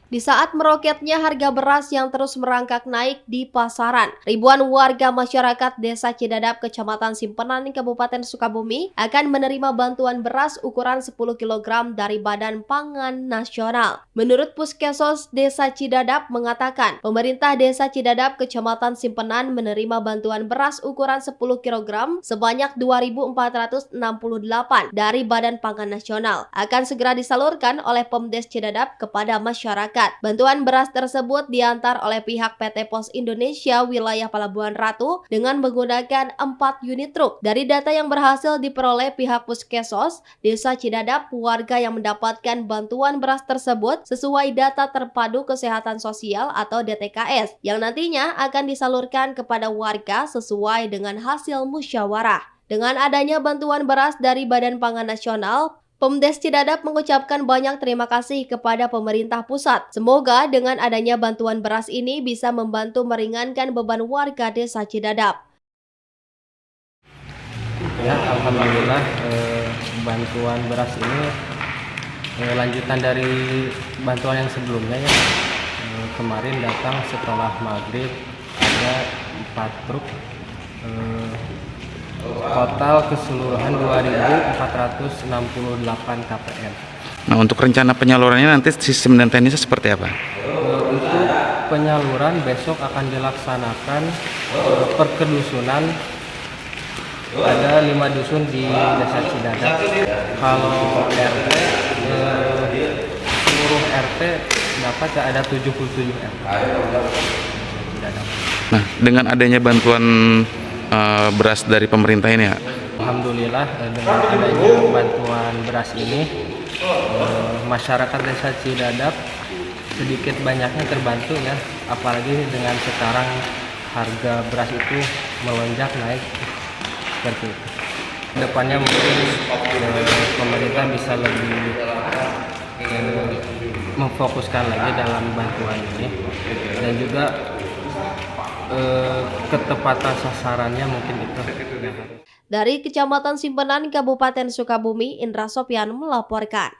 Di saat meroketnya harga beras yang terus merangkak naik di pasaran, ribuan warga masyarakat Desa Cidadap, Kecamatan Simpenan, Kabupaten Sukabumi akan menerima bantuan beras ukuran 10 kg dari Badan Pangan Nasional. Menurut Puskesos Desa Cidadap mengatakan, pemerintah Desa Cidadap, Kecamatan Simpenan menerima bantuan beras ukuran 10 kg sebanyak 2.468 dari Badan Pangan Nasional. Akan segera disalurkan oleh Pemdes Cidadap kepada masyarakat. Bantuan beras tersebut diantar oleh pihak PT Pos Indonesia wilayah Pelabuhan Ratu dengan menggunakan 4 unit truk. Dari data yang berhasil diperoleh pihak Puskesos Desa Cidadap, warga yang mendapatkan bantuan beras tersebut sesuai data terpadu kesehatan sosial atau DTKS yang nantinya akan disalurkan kepada warga sesuai dengan hasil musyawarah. Dengan adanya bantuan beras dari Badan Pangan Nasional, Pemdes Cidadap mengucapkan banyak terima kasih kepada pemerintah pusat. Semoga dengan adanya bantuan beras ini bisa membantu meringankan beban warga Desa Cidadap. Ya, alhamdulillah bantuan beras ini lanjutan dari bantuan yang sebelumnya ya. Kemarin datang setelah maghrib ada 4 truk. Total keseluruhan 2.468 KPM. Nah, untuk rencana penyalurannya nanti sistem dan teknisnya seperti apa? Untuk penyaluran besok akan dilaksanakan per kedusunan. Ada 5 dusun di Desa Cidadap. Kalau RT, seluruh RT dapat ada 77 RT. Nah, dengan adanya bantuan beras dari pemerintah ini ya? Alhamdulillah dengan adanya bantuan beras ini masyarakat Desa Cidadap sedikit banyaknya terbantu ya, apalagi dengan sekarang harga beras itu melonjak naik seperti itu. Depannya mungkin pemerintah bisa lebih memfokuskan lagi dalam bantuan ini dan juga ketepatan sasarannya mungkin itu. Dari Kecamatan Simpenan, Kabupaten Sukabumi, Indra Sopyan melaporkan.